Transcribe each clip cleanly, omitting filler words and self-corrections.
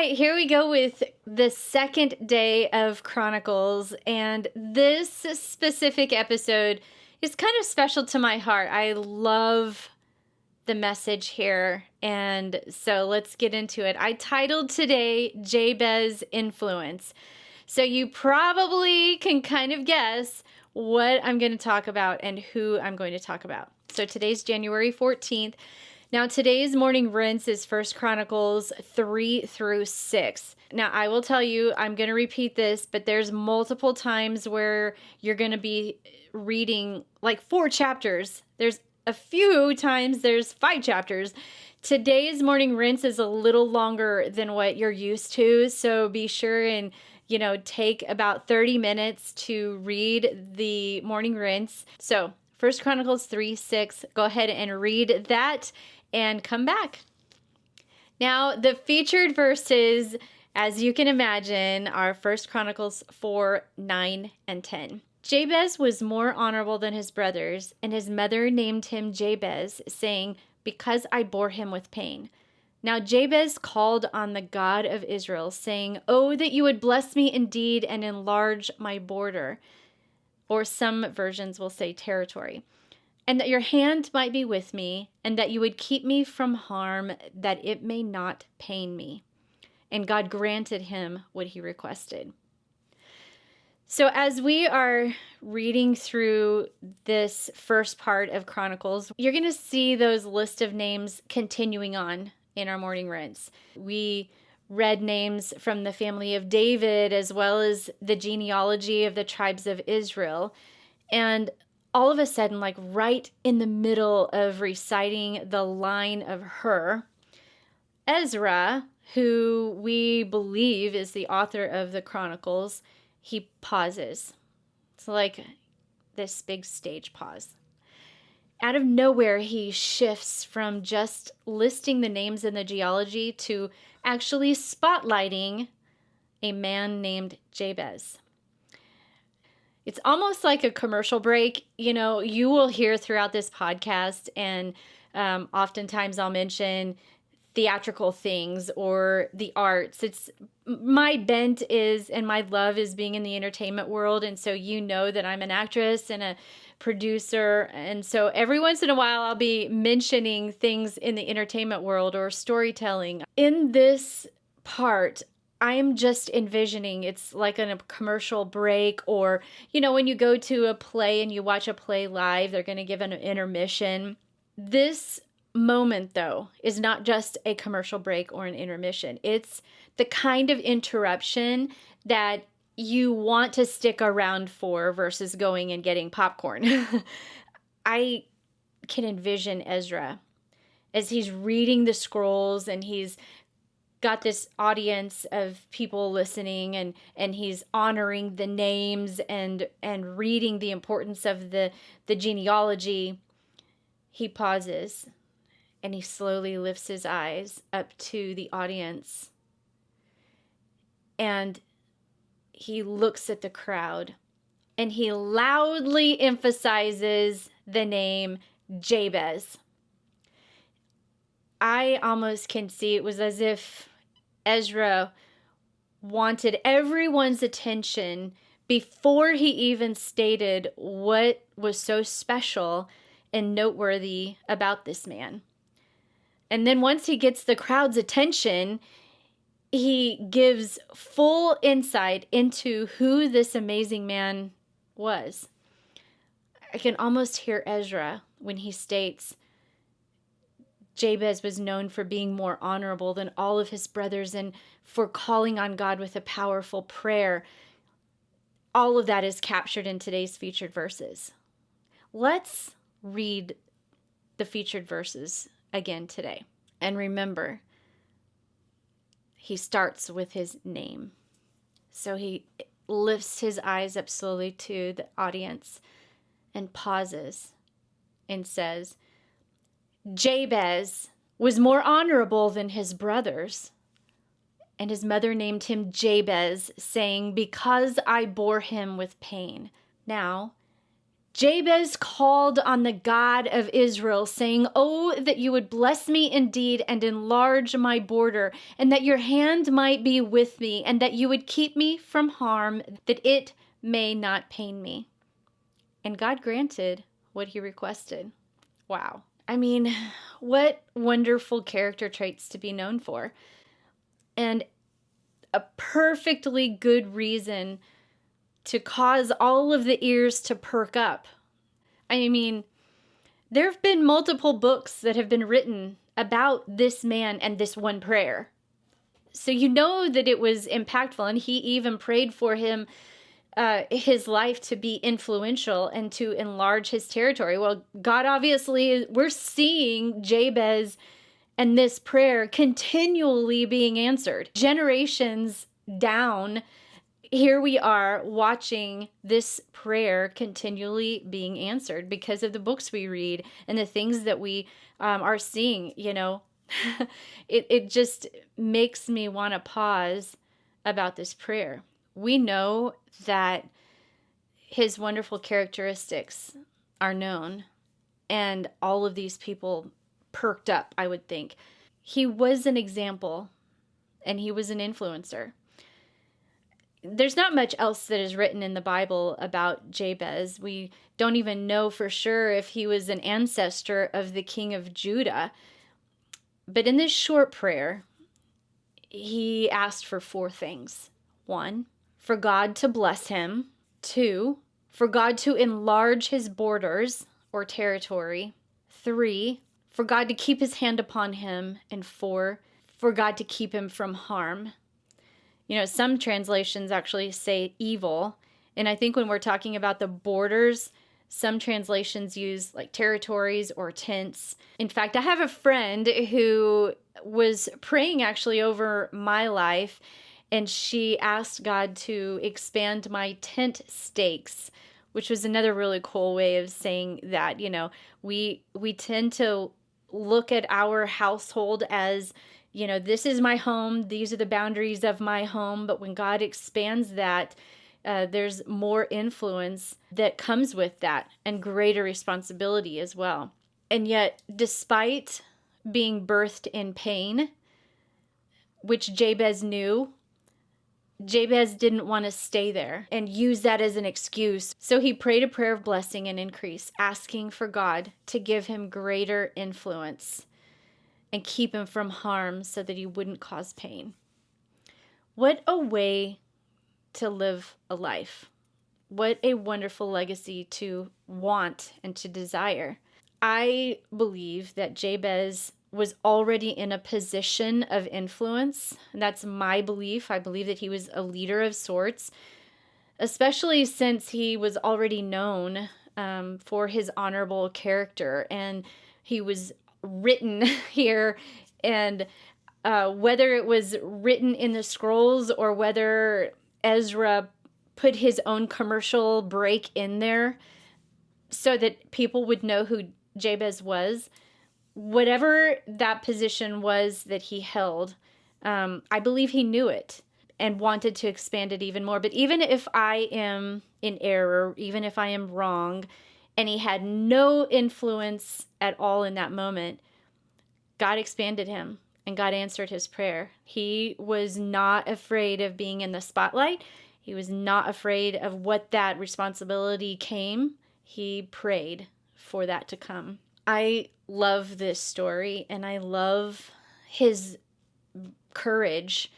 right, here we go with the second day of Chronicles, and this specific episode is kind of special to my heart. I love the message here, and so let's get into it. I titled today Jabez Influence, so you probably can kind of guess what I'm going to talk about and who I'm going to talk about. So today's January 14th. Now, today's morning rinse is 1 Chronicles 3 through 6. Now, I will tell you, I'm going to repeat this, but there's multiple times where you're going to be reading like 4 chapters. There's a few times there's 5 chapters. Today's morning rinse is a little longer than what you're used to, so be sure and take about 30 minutes to read the morning rinse. So 1 Chronicles 3:6, go ahead and read that and come back. Now, the featured verses, as you can imagine, are 1 Chronicles 4, 9, and 10. Jabez was more honorable than his brothers, and his mother named him Jabez, saying, "Because I bore him with pain." Now Jabez called on the God of Israel, saying, "Oh, that you would bless me indeed and enlarge my border," or some versions will say territory, "and that your hand might be with me, and that you would keep me from harm, that it may not pain me." And God granted him what he requested. So as we are reading through this first part of Chronicles, you're going to see those list of names continuing on in our morning rinse. We read names from the family of David, as well as the genealogy of the tribes of Israel. And all of a sudden, like right in the middle of reciting the line of her, Ezra, who we believe is the author of the Chronicles, he pauses. It's like this big stage pause. Out of nowhere, he shifts from just listing the names in the genealogy to actually spotlighting a man named Jabez. It's almost like a commercial break. You will hear throughout this podcast, and oftentimes I'll mention theatrical things or the arts. It's my bent is, and my love is being in the entertainment world. And so that I'm an actress and a producer. And so every once in a while I'll be mentioning things in the entertainment world or storytelling. In this part, I am just envisioning it's like a commercial break, or, when you go to a play and you watch a play live, they're going to give an intermission. This moment, though, is not just a commercial break or an intermission. It's the kind of interruption that you want to stick around for versus going and getting popcorn. I can envision Ezra as he's reading the scrolls, and he's got this audience of people listening, and he's honoring the names and reading the importance of the genealogy. He pauses and he slowly lifts his eyes up to the audience, and he looks at the crowd, and he loudly emphasizes the name Jabez. I almost can see it was as if Ezra wanted everyone's attention before he even stated what was so special and noteworthy about this man. And then once he gets the crowd's attention, he gives full insight into who this amazing man was. I can almost hear Ezra when he states, Jabez was known for being more honorable than all of his brothers and for calling on God with a powerful prayer. All of that is captured in today's featured verses. Let's read the featured verses again today. And remember, he starts with his name. So he lifts his eyes up slowly to the audience and pauses and says, Jabez was more honorable than his brothers. And his mother named him Jabez, saying, "Because I bore him with pain." Now, Jabez called on the God of Israel, saying, "Oh, that you would bless me indeed and enlarge my border, and that your hand might be with me, and that you would keep me from harm, that it may not pain me." And God granted what he requested. Wow. I mean, what wonderful character traits to be known for. And a perfectly good reason to cause all of the ears to perk up. I mean, there have been multiple books that have been written about this man and this one prayer. So you know that it was impactful, and he even prayed for his life to be influential and to enlarge his territory. Well, God obviously, we're seeing Jabez and this prayer continually being answered. Generations down, here we are watching this prayer continually being answered because of the books we read and the things that we are seeing, it just makes me want to pause about this prayer. We know that his wonderful characteristics are known, and all of these people perked up, I would think. He was an example, and he was an influencer. There's not much else that is written in the Bible about Jabez. We don't even know for sure if he was an ancestor of the king of Judah. But in this short prayer, he asked for 4 things. 1, for God to bless him. 2, for God to enlarge his borders or territory. 3, for God to keep his hand upon him. And 4, for God to keep him from harm. Some translations actually say evil. And I think when we're talking about the borders, some translations use like territories or tents. In fact, I have a friend who was praying actually over my life, and she asked God to expand my tent stakes, which was another really cool way of saying that, we tend to look at our household as, this is my home, these are the boundaries of my home. But when God expands that, there's more influence that comes with that and greater responsibility as well. And yet, despite being birthed in pain, which Jabez knew, Jabez didn't want to stay there and use that as an excuse. So he prayed a prayer of blessing and increase, asking for God to give him greater influence and keep him from harm so that he wouldn't cause pain. What a way to live a life. What a wonderful legacy to want and to desire. I believe that Jabez was already in a position of influence. And that's my belief. I believe that he was a leader of sorts, especially since he was already known for his honorable character. And he was written here, and whether it was written in the scrolls or whether Ezra put his own commercial break in there so that people would know who Jabez was, whatever that position was that he held, I believe he knew it and wanted to expand it even more. But even if I am in error, even if I am wrong, and he had no influence at all in that moment, God expanded him and God answered his prayer. He was not afraid of being in the spotlight. He was not afraid of what that responsibility came. He prayed for that to come. I love this story, and I love his courage.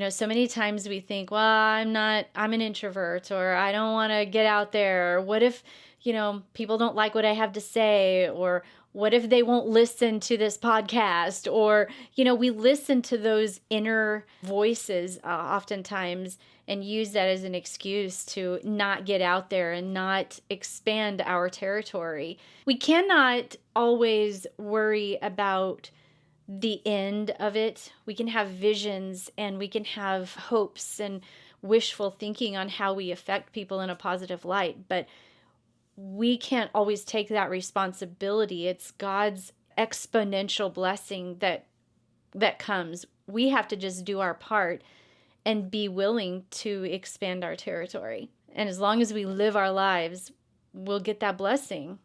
So many times we think, well, I'm an introvert, or I don't want to get out there. Or what if, people don't like what I have to say, or what if they won't listen to this podcast? Or, we listen to those inner voices oftentimes and use that as an excuse to not get out there and not expand our territory. We cannot always worry about the end of it. We can have visions and we can have hopes and wishful thinking on how we affect people in a positive light, but we can't always take that responsibility. It's God's exponential blessing that comes. We have to just do our part and be willing to expand our territory. And as long as we live our lives we'll get that blessing,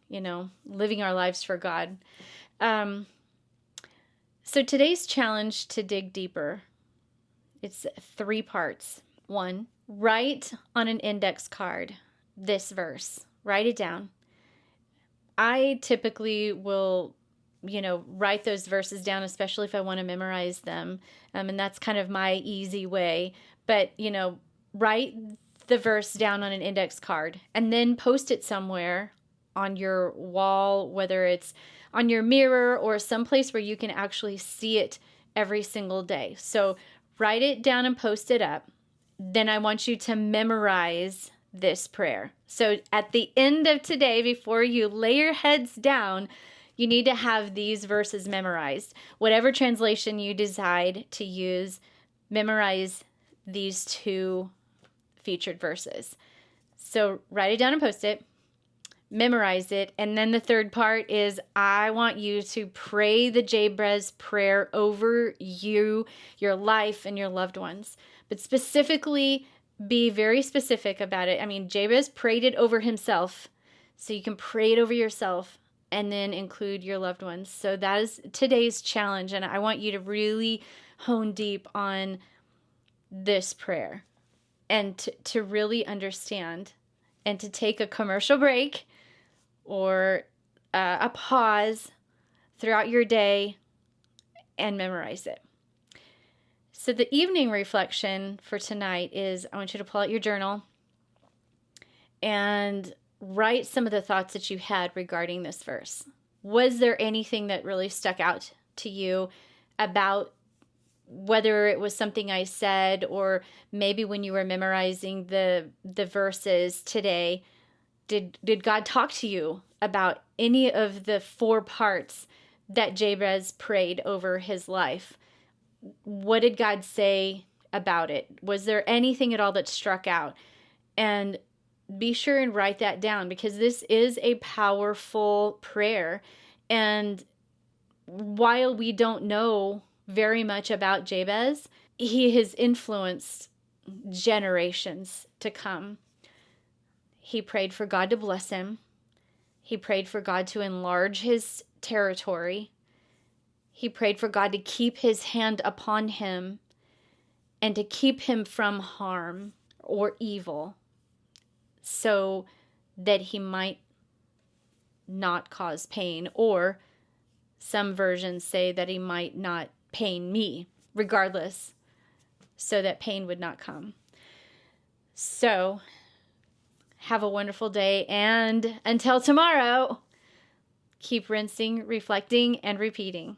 living our lives for God. So today's challenge to dig deeper, it's 3 parts. 1, write on an index card this verse. Write it down. I typically will, write those verses down, especially if I want to memorize them. And that's kind of my easy way. But, write the verse down on an index card and then post it somewhere on your wall, whether it's on your mirror or someplace where you can actually see it every single day. So write it down and post it up. Then I want you to memorize this prayer. So at the end of today, before you lay your heads down, you need to have these verses memorized. Whatever translation you decide to use, memorize these 2 featured verses. So write it down and post it, memorize it, and then the third part is I want you to pray the Jabez prayer over you, your life, and your loved ones. But specifically, be very specific about it. I mean, Jabez prayed it over himself, so you can pray it over yourself and then include your loved ones. So that is today's challenge, and I want you to really hone deep on this prayer and to really understand and to take a commercial break or a pause throughout your day and memorize it. So the evening reflection for tonight is I want you to pull out your journal and write some of the thoughts that you had regarding this verse. Was there anything that really stuck out to you about whether it was something I said or maybe when you were memorizing the verses today, did God talk to you about any of the 4 parts that Jabez prayed over his life? What did God say about it? Was there anything at all that struck out? And be sure and write that down because this is a powerful prayer. And while we don't know very much about Jabez, he has influenced generations to come. He prayed for God to bless him. He prayed for God to enlarge his territory. He prayed for God to keep his hand upon him and to keep him from harm or evil so that he might not cause pain, or some versions say that he might not pain me, regardless, so that pain would not come. So have a wonderful day, and until tomorrow, keep rinsing, reflecting, and repeating.